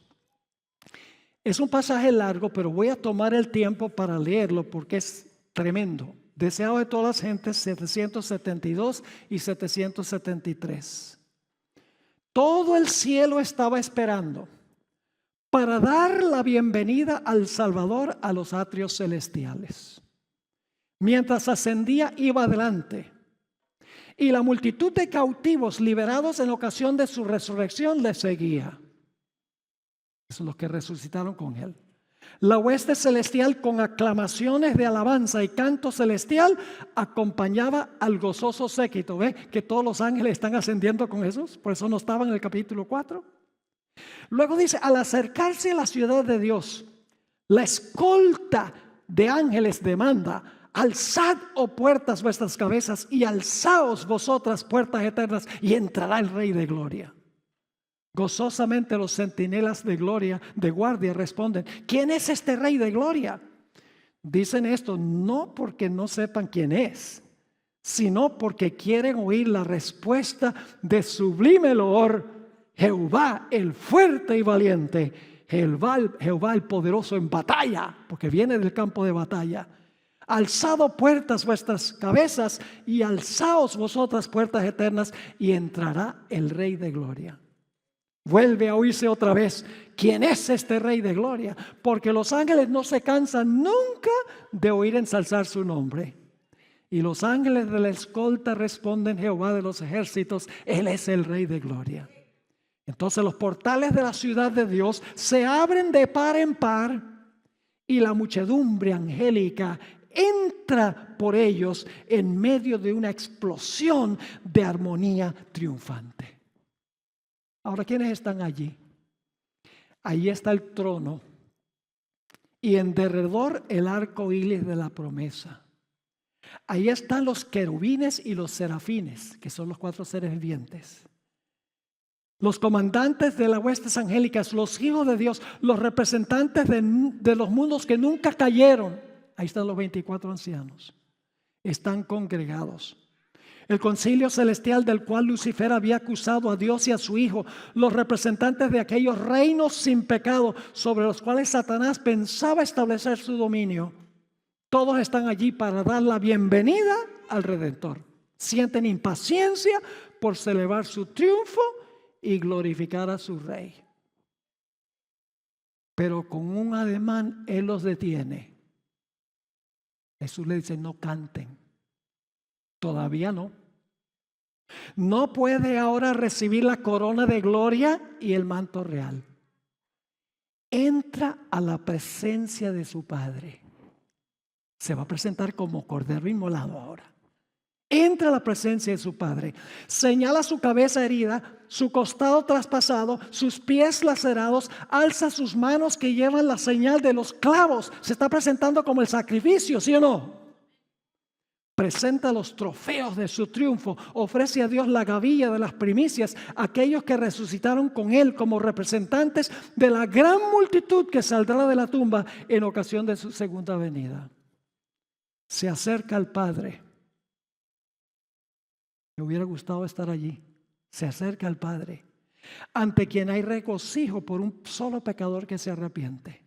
Es un pasaje largo, pero voy a tomar el tiempo para leerlo porque es tremendo. Deseado de todas las gentes, 772 y 773. Todo el cielo estaba esperando para dar la bienvenida al Salvador a los atrios celestiales. Mientras ascendía, iba adelante, y la multitud de cautivos liberados en ocasión de su resurrección le seguía. Son los que resucitaron con él. La hueste celestial, con aclamaciones de alabanza y canto celestial, acompañaba al gozoso séquito. ¿Ve que todos los ángeles están ascendiendo con Jesús? Por eso no estaban en el capítulo 4. Luego dice, al acercarse a la ciudad de Dios, la escolta de ángeles demanda: alzad, oh puertas, vuestras cabezas, y alzaos vosotras, puertas eternas, y entrará el Rey de gloria. Gozosamente los centinelas de gloria, de guardia, responden: ¿quién es este Rey de gloria? Dicen esto no porque no sepan quién es, sino porque quieren oír la respuesta de sublime loor: Jehová el fuerte y valiente, Jehová el poderoso en batalla, porque viene del campo de batalla. Alzado puertas vuestras cabezas, y alzaos vosotras, puertas eternas, y entrará el Rey de gloria. Vuelve a oírse otra vez: ¿quién es este Rey de gloria? Porque los ángeles no se cansan nunca de oír ensalzar su nombre. Y los ángeles de la escolta responden: Jehová de los ejércitos, Él es el Rey de gloria. Entonces los portales de la ciudad de Dios se abren de par en par, y la muchedumbre angélica entra por ellos en medio de una explosión de armonía triunfante. Ahora, ¿quiénes están allí? Allí está el trono, y en derredor el arco iris de la promesa. Ahí están los querubines y los serafines, que son los 4 seres vivientes. Los comandantes de las huestes angélicas, los hijos de Dios, los representantes de los mundos que nunca cayeron. Ahí están los 24 ancianos. Están congregados. El concilio celestial del cual Lucifer había acusado a Dios y a su Hijo, los representantes de aquellos reinos sin pecado sobre los cuales Satanás pensaba establecer su dominio, todos están allí para dar la bienvenida al Redentor. Sienten impaciencia por celebrar su triunfo y glorificar a su Rey. Pero con un ademán Él los detiene. Jesús le dice: no canten. Todavía no. No puede ahora recibir la corona de gloria y el manto real. Entra a la presencia de su Padre. Se va a presentar como cordero inmolado ahora. Entra a la presencia de su Padre. Señala su cabeza herida, su costado traspasado, sus pies lacerados. Alza sus manos que llevan la señal de los clavos. Se está presentando como el sacrificio, ¿sí o no? Presenta los trofeos de su triunfo. Ofrece a Dios la gavilla de las primicias, aquellos que resucitaron con Él como representantes de la gran multitud que saldrá de la tumba en ocasión de su segunda venida. Se acerca al Padre. Me hubiera gustado estar allí. Se acerca al Padre. ante quien hay regocijo por un solo pecador que se arrepiente.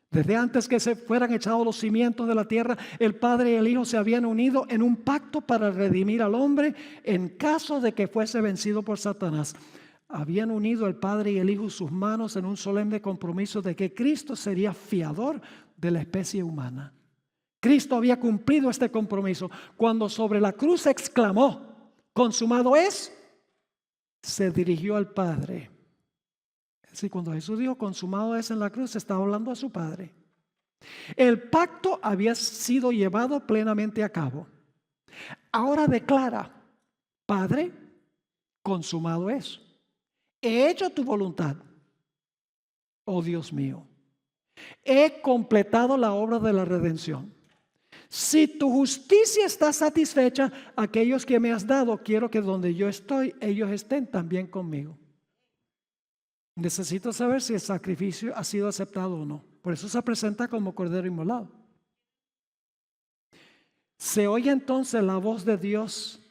Desde antes que se fueran echados los cimientos de la tierra, el Padre y el Hijo se habían unido en un pacto para redimir al hombre en caso de que fuese vencido por Satanás. Habían unido el Padre y el Hijo sus manos en un solemne compromiso de que Cristo sería fiador de la especie humana. Cristo había cumplido este compromiso cuando sobre la cruz exclamó: consumado es. Se dirigió al Padre. Es decir, cuando Jesús dijo consumado es en la cruz, estaba hablando a su Padre. El pacto había sido llevado plenamente a cabo. Ahora declara: Padre, consumado es. He hecho tu voluntad, oh Dios mío. He completado la obra de la redención. Si tu justicia está satisfecha, aquellos que me has dado, quiero que donde yo estoy, ellos estén también conmigo. Necesito saber si el sacrificio ha sido aceptado o no. Por eso se presenta como cordero inmolado. Se oye entonces la voz de Dios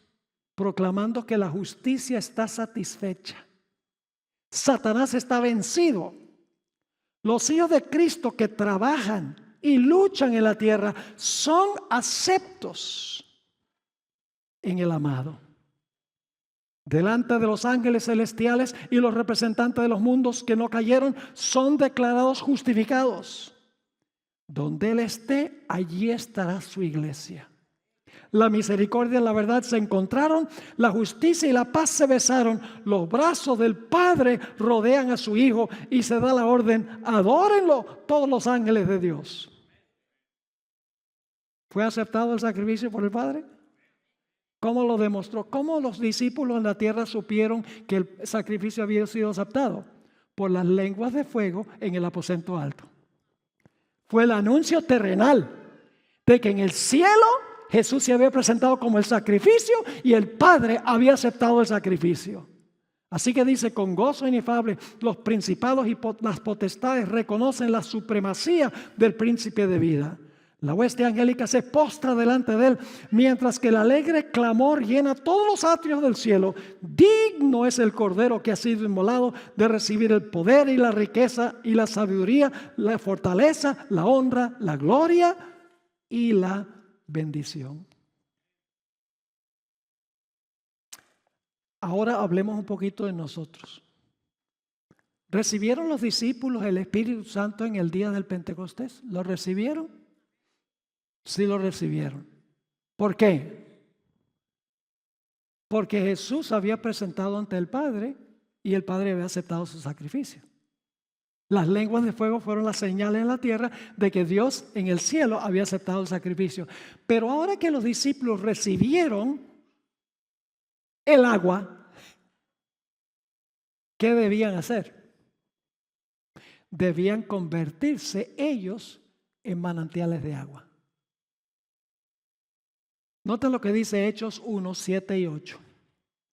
proclamando que la justicia está satisfecha. Satanás está vencido. Los hijos de Cristo que trabajan y luchan en la tierra son aceptos en el amado. Delante de los ángeles celestiales y los representantes de los mundos que no cayeron son declarados justificados. Donde Él esté, allí estará su iglesia. La misericordia y la verdad se encontraron, la justicia y la paz se besaron. Los brazos del Padre rodean a su Hijo y se da la orden: adórenlo todos los ángeles de Dios. ¿Fue aceptado el sacrificio por el Padre? ¿Cómo lo demostró? ¿Cómo los discípulos en la tierra supieron que el sacrificio había sido aceptado? Por las lenguas de fuego en el aposento alto. Fue el anuncio terrenal de que en el cielo Jesús se había presentado como el sacrificio y el Padre había aceptado el sacrificio. Así que dice: con gozo inefable los principados y las potestades reconocen la supremacía del príncipe de vida. La hueste angélica se postra delante de él, mientras que el alegre clamor llena todos los atrios del cielo. Digno es el Cordero que ha sido inmolado de recibir el poder y la riqueza y la sabiduría, la fortaleza, la honra, la gloria y la bendición. Ahora hablemos un poquito de nosotros. ¿Recibieron los discípulos el Espíritu Santo en el día del Pentecostés? ¿Lo recibieron? Sí, lo recibieron. ¿Por qué? Porque Jesús había presentado ante el Padre y el Padre había aceptado su sacrificio. Las lenguas de fuego fueron las señales en la tierra de que Dios en el cielo había aceptado el sacrificio. Pero ahora que los discípulos recibieron el agua, ¿qué debían hacer? Debían convertirse ellos en manantiales de agua. Noten lo que dice Hechos 1, 7 y 8.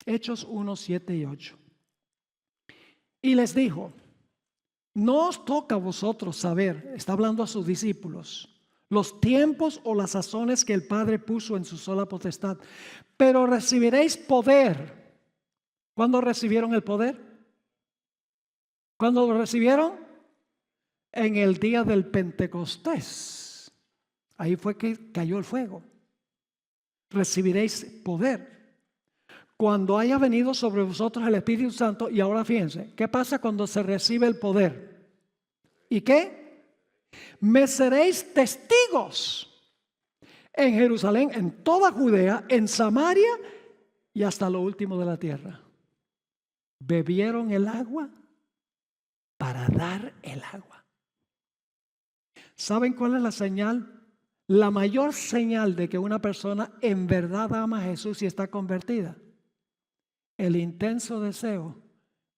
Hechos 1, 7 y 8. Y les dijo: no os toca a vosotros saber, está hablando a sus discípulos, los tiempos o las sazones que el Padre puso en su sola potestad, pero recibiréis poder. ¿Cuándo recibieron el poder? ¿Cuándo lo recibieron? En el día del Pentecostés. Ahí fue que cayó el fuego. Recibiréis poder cuando haya venido sobre vosotros el Espíritu Santo. Y ahora fíjense, ¿qué pasa cuando se recibe el poder? ¿Y qué? Me seréis testigos en Jerusalén, en toda Judea, en Samaria y hasta lo último de la tierra. Bebieron el agua para dar el agua. ¿Saben cuál es la señal? La mayor señal de que una persona en verdad ama a Jesús y está convertida: el intenso deseo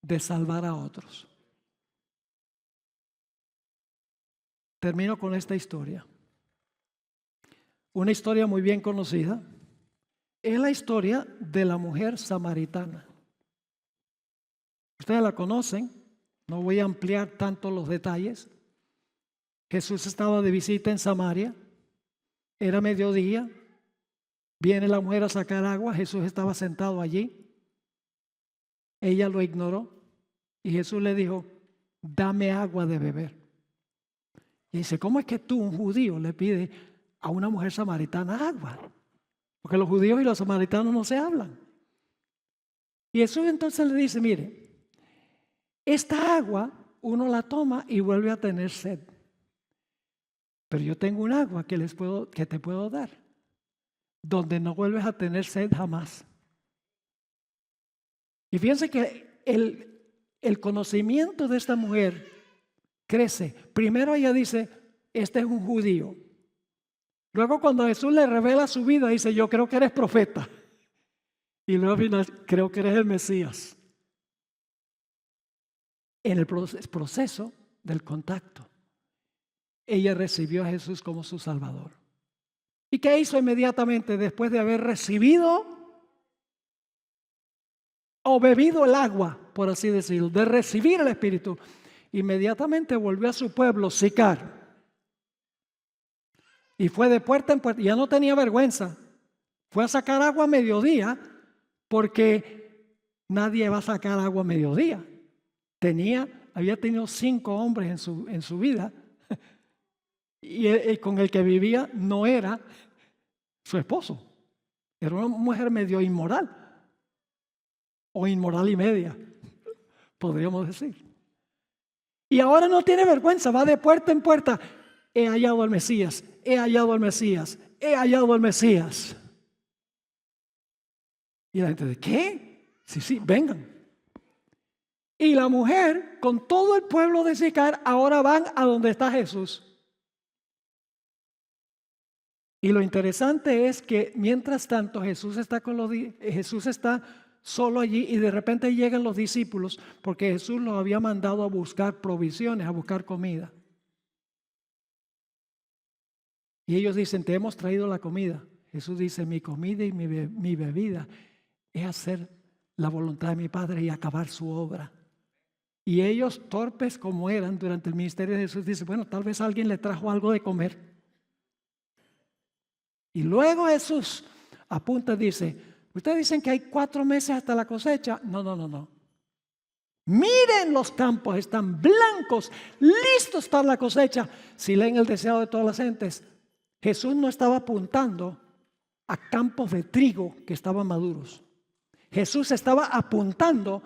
de salvar a otros. Termino con esta historia. Una historia muy bien conocida. Es la historia de la mujer samaritana. Ustedes la conocen, no voy a ampliar tanto los detalles. Jesús estaba de visita en Samaria. Era mediodía, viene la mujer a sacar agua, Jesús estaba sentado allí, ella lo ignoró, Y Jesús le dijo, dame agua de beber. Y dice, ¿cómo es que tú, un judío, le pides a una mujer samaritana agua? Porque los judíos y los samaritanos no se hablan. Y Jesús entonces le dice, mire, esta agua uno la toma y vuelve a tener sed. Pero yo tengo un agua que te puedo dar, donde no vuelves a tener sed jamás. Y fíjense que el conocimiento de esta mujer crece. Primero ella dice, este es un judío. Luego cuando Jesús le revela su vida, dice, yo creo que eres profeta. Y luego al final, creo que eres el Mesías. En el proceso del contacto, ella recibió a Jesús como su Salvador. ¿Y qué hizo inmediatamente después de haber recibido o bebido el agua, por así decirlo, de recibir el Espíritu? Inmediatamente volvió a su pueblo, Sicar. Y fue de puerta en puerta, ya no tenía vergüenza. Fue a sacar agua a mediodía, porque nadie va a sacar agua a mediodía. Había tenido 5 hombres en su vida, y con el que vivía no era su esposo. Era una mujer medio inmoral, o inmoral y media, podríamos decir. Y ahora no tiene vergüenza, va de puerta en puerta. He hallado al Mesías, he hallado al Mesías, he hallado al Mesías. Y la gente dice, ¿qué? Sí, vengan. Y la mujer, con todo el pueblo de Sicar, ahora van a donde está Jesús. Y lo interesante es que mientras tanto Jesús está solo allí, y de repente llegan los discípulos, porque Jesús los había mandado a buscar provisiones, a buscar comida. Y ellos dicen, te hemos traído la comida. Jesús dice, mi comida y mi bebida es hacer la voluntad de mi Padre y acabar su obra. Y ellos, torpes como eran durante el ministerio de Jesús, dicen, bueno, tal vez alguien le trajo algo de comer. Y luego Jesús apunta y dice, ustedes dicen que hay 4 meses hasta la cosecha. No. Miren, los campos están blancos, listos para la cosecha. Si leen el deseo de todas las gentes, Jesús no estaba apuntando a campos de trigo que estaban maduros. Jesús estaba apuntando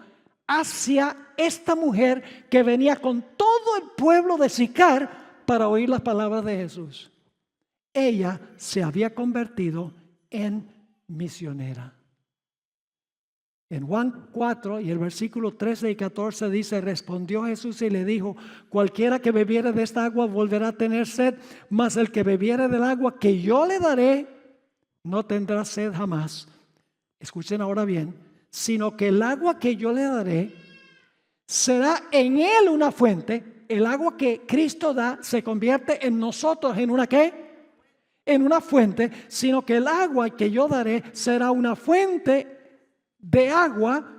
hacia esta mujer que venía con todo el pueblo de Sicar para oír las palabras de Jesús. Ella se había convertido en misionera. En Juan 4 y el versículo 13 y 14 dice, respondió Jesús y le dijo, cualquiera que bebiere de esta agua volverá a tener sed, mas el que bebiere del agua que yo le daré no tendrá sed jamás. Escuchen ahora bien, sino que el agua que yo le daré será en él una fuente. El agua que Cristo da se convierte en nosotros en una ¿qué? En una fuente, sino que el agua que yo daré será una fuente de agua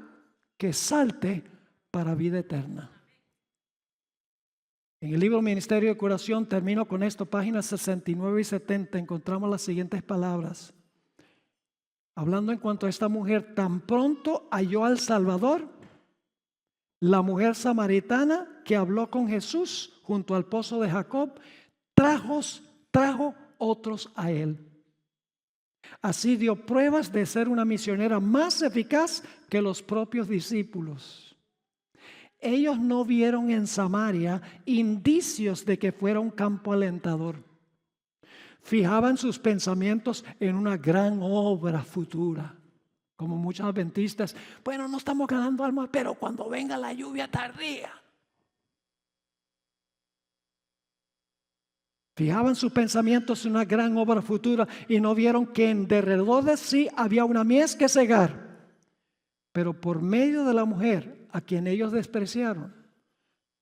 que salte para vida eterna. En el libro Ministerio de Curación, termino con esto, páginas 69 y 70, encontramos las siguientes palabras. Hablando en cuanto a esta mujer, tan pronto halló al Salvador, la mujer samaritana que habló con Jesús junto al pozo de Jacob, trajo otros a él. Así dio pruebas de ser una misionera más eficaz que los propios discípulos. Ellos no vieron en Samaria indicios de que fuera un campo alentador. Fijaban sus pensamientos en una gran obra futura. Como muchos adventistas, bueno, no estamos ganando almas, pero cuando venga la lluvia tardía. Fijaban sus pensamientos en una gran obra futura y no vieron que en derredor de sí había una mies que cegar. Pero por medio de la mujer a quien ellos despreciaron,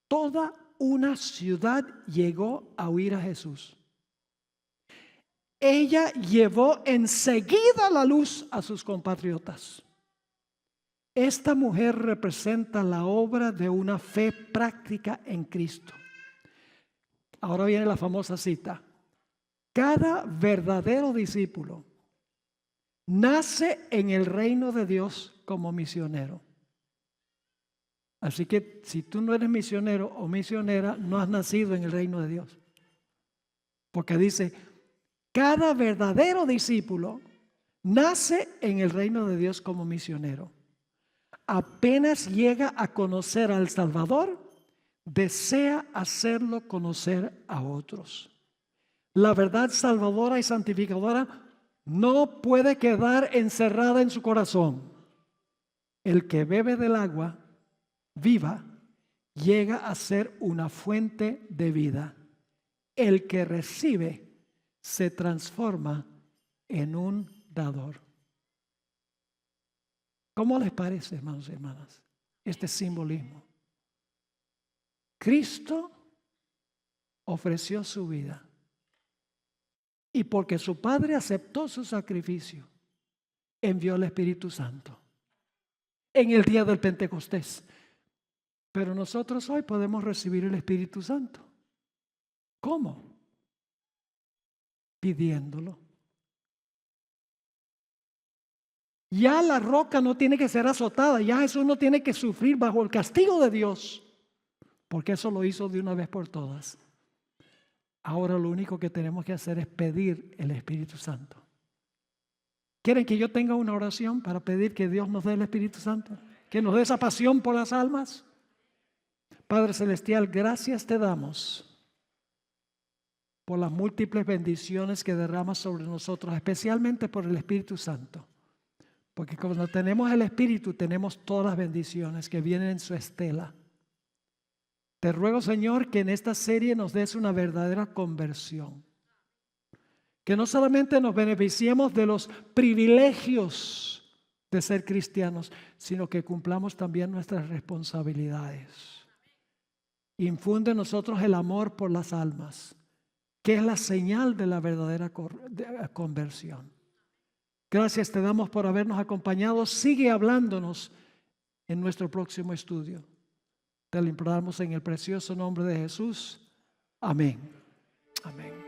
toda una ciudad llegó a oír a Jesús. Ella llevó enseguida la luz a sus compatriotas. Esta mujer representa la obra de una fe práctica en Cristo. Ahora viene la famosa cita. Cada verdadero discípulo nace en el reino de Dios como misionero. Así que si tú no eres misionero o misionera, no has nacido en el reino de Dios. Porque dice, cada verdadero discípulo nace en el reino de Dios como misionero. Apenas llega a conocer al Salvador, desea hacerlo conocer a otros. La verdad salvadora y santificadora no puede quedar encerrada en su corazón. El que bebe del agua viva llega a ser una fuente de vida. El que recibe se transforma en un dador. ¿Cómo les parece, hermanos y hermanas, este simbolismo? Cristo ofreció su vida y porque su Padre aceptó su sacrificio, envió el Espíritu Santo en el día del Pentecostés. Pero nosotros hoy podemos recibir el Espíritu Santo. ¿Cómo? Pidiéndolo. Ya la roca no tiene que ser azotada, ya Jesús no tiene que sufrir bajo el castigo de Dios, porque eso lo hizo de una vez por todas. Ahora lo único que tenemos que hacer es pedir el Espíritu Santo. ¿Quieren que yo tenga una oración para pedir que Dios nos dé el Espíritu Santo? Que nos dé esa pasión por las almas. Padre Celestial, gracias te damos por las múltiples bendiciones que derramas sobre nosotros, especialmente por el Espíritu Santo. Porque cuando tenemos el Espíritu, tenemos todas las bendiciones que vienen en su estela. Te ruego, Señor, que en esta serie nos des una verdadera conversión. Que no solamente nos beneficiemos de los privilegios de ser cristianos, sino que cumplamos también nuestras responsabilidades. Infunde en nosotros el amor por las almas, que es la señal de la verdadera conversión. Gracias te damos por habernos acompañado. Sigue hablándonos en nuestro próximo estudio. Te lo imploramos en el precioso nombre de Jesús. Amén. Amén.